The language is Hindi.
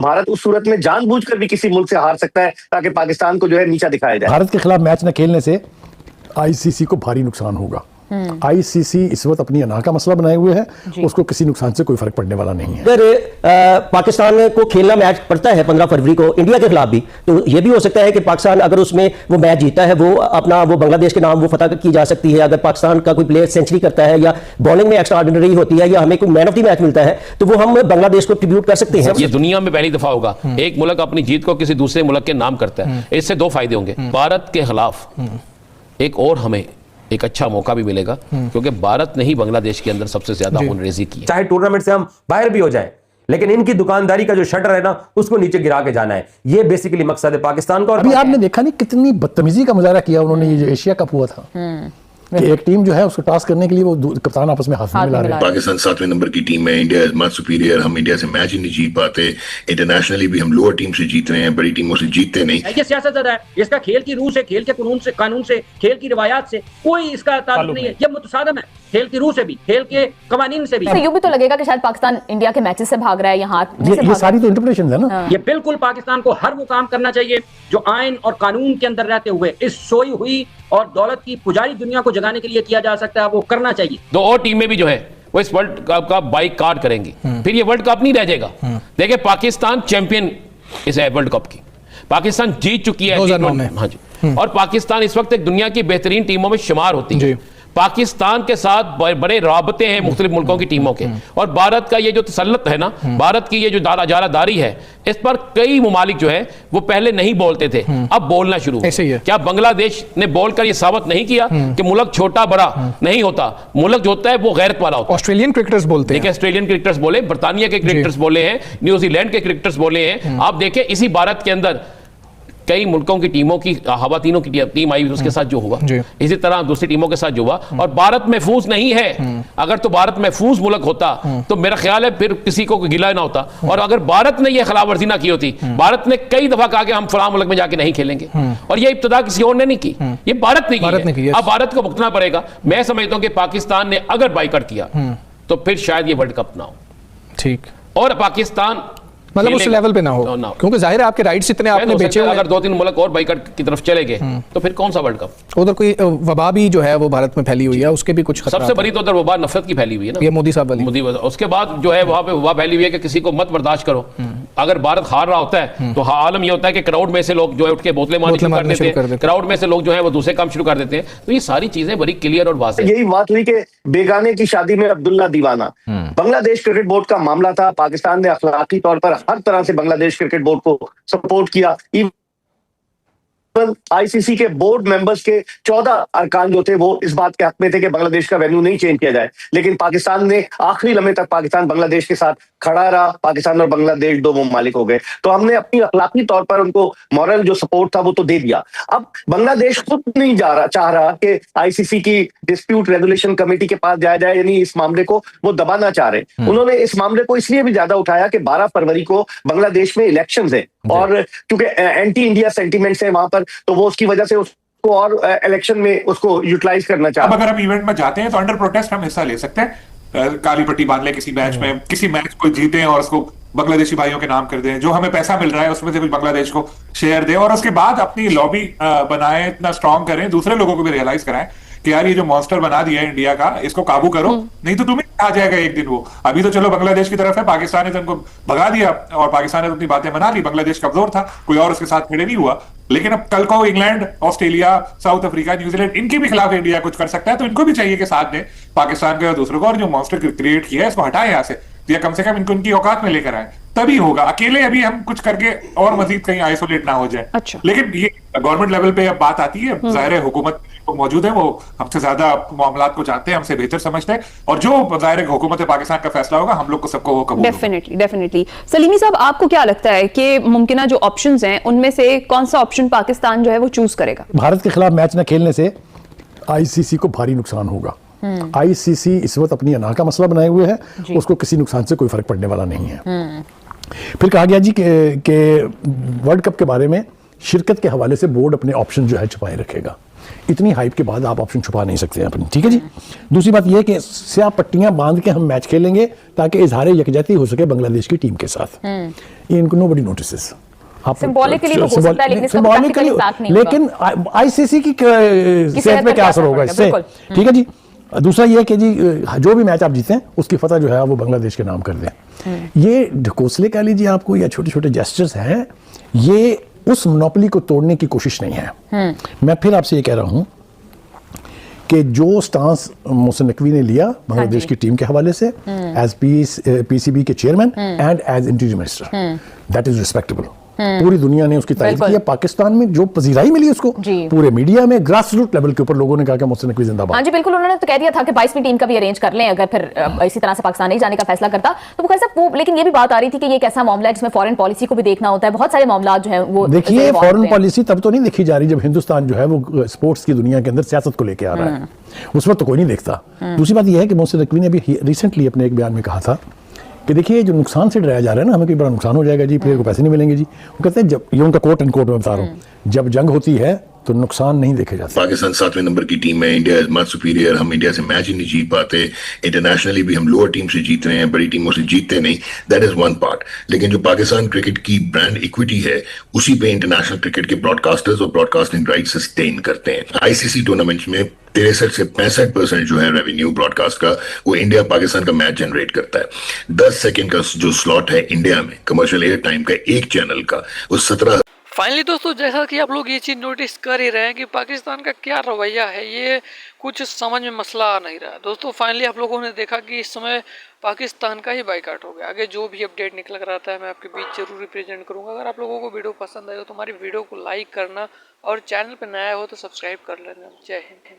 भारत उस सूरत में जानबूझकर भी किसी मुल्क से हार सकता है ताकि पाकिस्तान को जो है नीचा दिखाया जाए। भारत के खिलाफ मैच न खेलने से आईसीसी को भारी नुकसान होगा। आईसीसी इस वक्त अपनी अना का मसला बनाए हुए है, उसको किसी नुकसान से कोई फर्क पड़ने वाला नहीं है। अगर पाकिस्तान को खेलना मैच पड़ता है 15 फरवरी को इंडिया के खिलाफ भी, तो ये भी हो सकता है कि पाकिस्तान अगर उसमें वो मैच जीता है, वो बांग्लादेश के नाम वो फतह की जा सकती है। अगर पाकिस्तान का कोई प्लेयर सेंचुरी करता है या बॉलिंग में एक्स्ट्रा ऑर्डिनरी होती है या हमें कोई मैन ऑफ द मैच मिलता है, तो वो हम बांग्लादेश को ट्रिब्यूट कर सकते हैं। ये दुनिया में पहली दफा होगा एक मुल्क अपनी जीत को किसी दूसरे मुल्क के नाम करता है। इससे दो फायदे होंगे, भारत के खिलाफ एक और हमें एक अच्छा मौका भी मिलेगा, क्योंकि भारत ने ही बांग्लादेश के अंदर सबसे ज्यादा खूनरेजी की। चाहे टूर्नामेंट से हम बाहर भी हो जाए, लेकिन इनकी दुकानदारी का जो शटर है ना, उसको नीचे गिरा के जाना है। ये बेसिकली मकसद है पाकिस्तान का। और अभी आपने देखा नहीं कितनी बदतमीजी का मुजाहरा किया उन्होंने, ये जो एशिया कप हुआ था कि एक टीम जो है उसको टास्क करने के लिए वो कप्तान आपस में हाथ मिला रहे हैं। पाकिस्तान 7वें नंबर की टीम है, इंडिया इज मच सुपीरियर। हम इंडिया से मैच ही नहीं जीत पाते, इंटरनेशनली भी हम लोअर टीम से जीत रहे हैं, बड़ी टीमों से जीतते नहीं। ये सियासत है, इसका खेल की रूह से, खेल के कानून से, खेल की रिवायात से कोई इसका ताल्लुक नहीं है। ये मुतसादम है खेल की रूह से भी, खेल के कवानीन से भी। यूं भी तो लगेगा कि शायद पाकिस्तान इंडिया के मैचेस से भाग रहा है, यहाँ ये सारी तो इंटरप्रिटेशन है ना। ये बिल्कुल पाकिस्तान को हर वो काम करना चाहिए जो आइन और कानून के अंदर रहते हुए इस सोई हुई और दौलत की पुजारी दुनिया को जगाने के लिए किया जा सकता है, वो करना चाहिए। दो और टीमें भी जो है वो इस वर्ल्ड कप का बाइकआउट करेंगी, फिर ये वर्ल्ड कप नहीं रह जाएगा। देखिए पाकिस्तान चैंपियन इस वर्ल्ड कप की, पाकिस्तान जीत चुकी है 2009 में। हाँ जी, और पाकिस्तान इस वक्त एक दुनिया की बेहतरीन टीमों में शुमार होती है। पाकिस्तान के साथ बड़े राबते हैं मुख्तलिफ मुल्कों की टीमों के, और भारत का ये जो तसल्लुत है ना, भारत की ये जो जारादारी है, इस पर कई मुमालिक जो है वो पहले नहीं बोलते थे, अब बोलना शुरू। क्या बांग्लादेश ने बोलकर ये साबित नहीं किया कि मुल्क छोटा बड़ा नहीं होता, मुल्क जो होता है वो गैरत वाला होता है। ऑस्ट्रेलियन क्रिकेटर्स बोलते हैं, देखिए ऑस्ट्रेलियन क्रिकेटर्स बोले, बर्तानिया के क्रिकेटर्स बोले हैं, न्यूजीलैंड के क्रिकेटर्स बोले हैं। आप देखें इसी भारत के अंदर कई मुल्कों की टीमों की हवातीनों की टीम आई, उसके साथ जो हुआ, इसी तरह दूसरी टीमों के साथ जो हुआ। और भारत महफूज नहीं है। अगर तो भारत महफूज मुल्क होता तो मेरा ख्याल है फिर किसी को गिला ना होता। और अगर भारत ने यह खिलाफ वर्जी ना की होती, भारत ने कई दफा कहा कि हम फलां मुल्क में जाके नहीं खेलेंगे, और ये इब्तिदा किसी और ने नहीं की, ये भारत ने की है। अब भारत को भुगतना पड़ेगा। मैं समझता हूं कि पाकिस्तान ने अगर बाइकआउट किया तो फिर शायद ये वर्ल्ड कप ना हो। ठीक, और पाकिस्तान मतलब उस लेवल पे ना हो, क्योंकि जाहिर है आपके राइट्स इतने आपने बेचे हुए। अगर 2-3 मुल्क और बाइकआउट की तरफ चले गए तो फिर कौन सा वर्ल्ड कप। उधर कोई वबा भी जो है वो भारत में फैली हुई है, उसके भी कुछ सबसे बड़ी तो उधर वबा नफरत की फैली हुई है ना, ये मोदी साहब वाली। उसके बाद जो है वहां पे वबा फैली हुई है कि किसी को मत बर्दाश्त करो। अगर भारत हार रहा होता है तो आलम ये होता है कि क्राउड में से लोग जो है उठ के बोतलें मारनी शुरू कर देते हैं, क्राउड में से लोग जो है वो दूसरे काम शुरू कर देते हैं। तो ये सारी चीजें बड़ी क्लियर और वाज़ेह। यही बात हुई कि बेगाने की शादी में अब्दुल्ला दीवाना, बांग्लादेश क्रिकेट बोर्ड का मामला था। पाकिस्तान ने अखलाकी तौर पर हर तरह से बांग्लादेश क्रिकेट बोर्ड को सपोर्ट किया। आईसीसी के बोर्ड मेंबर्स के 14 अरकान जो थे वो इस बात के हक में थे कि बांग्लादेश का वेन्यू नहीं चेंज किया जाए, लेकिन पाकिस्तान ने आखिरी लम्हे तक पाकिस्तान बांग्लादेश के साथ खड़ा रहा। पाकिस्तान और बांग्लादेश दो ममालिक हो गए, तो हमने अपनी अखलाकी तौर पर उनको मॉरल जो सपोर्ट था वो तो दे दिया। अब बांग्लादेश खुद नहीं चाह रहा कि आईसीसी की डिस्प्यूट रेजोल्यूशन कमेटी के पास जाया जाए, यानी इस मामले को वो दबाना चाह रहे। उन्होंने इस मामले को इसलिए भी ज्यादा उठाया कि 12 फरवरी को बांग्लादेश में इलेक्शंस है, और क्योंकि एंटी इंडिया सेंटीमेंट्स है वहां पर, तो वो उसकी वजह से उसको और इलेक्शन में उसको यूटिलाइज करना चाहते हैं। अगर हम इवेंट में जाते हैं तो अंडर प्रोटेस्ट हम हिस्सा ले सकते हैं, काली पट्टी बांध ले किसी मैच में, किसी मैच को जीते और उसको बांग्लादेशी भाइयों के नाम कर दें, जो हमें पैसा मिल रहा है उसमें से कुछ बांग्लादेश को शेयर दें, और उसके बाद अपनी लॉबी बनाएं, इतना स्ट्रांग करें, दूसरे लोगों को भी रियलाइज कराएं कि यार ये जो मॉन्स्टर बना दिया है इंडिया का, इसको काबू करो, नहीं तो तुम्हें आ जाएगा एक दिन वो। अभी तो चलो बांग्लादेश की तरफ है, पाकिस्तान ने तो उनको भगा दिया और पाकिस्तान ने अपनी बातें बना ली, बांग्लादेश कमजोर था, कोई और उसके साथ खड़े नहीं हुआ। लेकिन अब कल को England, Australia, south Africa, New Zealand, इनके भी खिलाफ इंडिया कुछ कर सकता है, तो इनको भी चाहिए कि साथ दें पाकिस्तान के और दूसरों को, और जो मॉन्स्टर क्रिएट किया है इसको हटाएं यहाँ से, या कम से कम इनको इनकी औकात में लेकर आए, तभी होगा। अकेले अभी हम कुछ करके और मजीद कहीं आइसोलेट ना हो जाए। अच्छा। लेकिन ये गवर्नमेंट लेवल पे अब बात आती है, जाहिर है हुकूमत मौजूद है, वो हमसे ज्यादा मामलात को जानते हैं, हमसे बेहतर समझते हैं, और जो जाहिर है हुकूमत पाकिस्तान का फैसला होगा हम लोग को सबको वो कबूल। डेफिनेटली। सलीमी साहब, आपको क्या लगता है कि मुमकिन जो ऑप्शंस हैं उनमें से कौन सा ऑप्शन पाकिस्तान जो है वो चूज करेगा? भारत के खिलाफ मैच न खेलने से आईसीसी को भारी नुकसान होगा। आईसीसी इस वक्त अपनी अना का मसला बनाए हुए है, उसको किसी नुकसान से कोई फर्क पड़ने वाला नहीं है। फिर कहा गया जी कि वर्ल्ड कप के बारे में शिरकत के हवाले से बोर्ड अपने ऑप्शन जो है छुपाए रखेगा। इतनी हाइप के बाद आप ऑप्शन छुपा नहीं सकते हैं अपनी, ठीक है जी। दूसरी बात यह है कि स्याह पट्टियां बांध के हम मैच खेलेंगे ताकि इजहार यकजहती हो सके बांग्लादेश की टीम के साथ। ये इनको नोबडी नोटिसेस। सिंबॉलिकली तो हो सकता है, लेकिन इसका प्रैक्टिकल इम्पैक्ट नहीं होगा। लेकिन आईसीसी की सेहत पे क्या असर होगा इससे, ठीक है जी। दूसरा ये कि जी जो भी मैच आप जीते हैं उसकी फतह जो है वो बांग्लादेश के नाम कर दें। ये ढकोसले कह लीजिए आपको या छोटे छोटे जेस्चर्स हैं, ये उस मोनोपोली को तोड़ने की कोशिश नहीं है। मैं फिर आपसे ये कह रहा हूं कि जो स्टांस मोहसिन नकवी ने लिया बांग्लादेश की टीम के हवाले से एज पीसीबी के chairman and as interior minister, that is respectable. पूरी दुनिया ने उसकी तारीफ की है। पाकिस्तान में जो पजीराई मिली उसको, पूरे मीडिया में ग्रास रूट लेवल के ऊपर लोगों ने कहा कि मोहसिन नकवी जिंदाबाद। हाँ जी बिल्कुल, उन्होंने तो कह दिया था कि 22वीं टीम का भी अरेंज कर लें अगर फिर इसी तरह से पाकिस्तान नहीं जाने का फैसला करता तो वो वो, लेकिन ये भी बात आ रही थी कि ये एक ऐसा मामला है जिसमें फॉरेन पॉलिसी को भी देखना होता है, बहुत सारे मामला जो है वो। देखिए फॉरेन पॉलिसी तब तो नहीं देखी जा रही जब हिंदुस्तान जो है वो स्पोर्ट्स की दुनिया के अंदर सियासत को लेकर आ रहा है, उस वक्त तो कोई नहीं देखता। दूसरी बात यह है कि मोहसिन नकवी ने भी रिसेंटली अपने एक बयान में कहा था कि देखिए जो नुकसान से डराया जा रहा है ना, हमें कोई बड़ा नुकसान हो जाएगा जी, प्लेयर को पैसे नहीं मिलेंगे जी। वो कहते हैं जब, ये उनका कोट एंड कोट में बता रहा हूँ, जब जंग होती है तो नुकसान नहीं देखे जाते। पाकिस्तान 7वें नंबर की टीम है, इंडिया इज मच सुपीरियर, हम इंडिया से मैच ही नहीं जीत पाते, इंटरनेशनली भी हम लोअर टीम से जीत रहे हैं, बड़ी टीमों से जीतते नहीं, दैट इज वन पार्ट। लेकिन जो पाकिस्तान क्रिकेट की ब्रांड इक्विटी है उसी पे इंटरनेशनल क्रिकेट के ब्रॉडकास्टर्स और ब्रॉडकास्टिंग राइट सस्टेन करते हैं। आईसीसी टूर्नामेंट्स में 63 से 65% जो है रेवेन्यू ब्रॉडकास्ट का वो इंडिया पाकिस्तान का मैच जनरेट करता है। 10 सेकंड का जो स्लॉट है इंडिया में कमर्शियल एयर टाइम का एक चैनल का, वो 17। फाइनली दोस्तों, जैसा कि आप लोग ये चीज़ नोटिस कर ही रहे हैं कि पाकिस्तान का क्या रवैया है, ये कुछ समझ में मसला आ नहीं रहा दोस्तों। फाइनली आप लोगों ने देखा कि इस समय पाकिस्तान का ही बाइकाट हो गया। आगे जो भी अपडेट निकल कर आता है मैं आपके बीच जरूर रिप्रेजेंट करूंगा। अगर आप लोगों को वीडियो पसंद आए हो तो हमारी वीडियो को लाइक करना और चैनल पर नया हो तो सब्सक्राइब कर लेना। जय हिंद।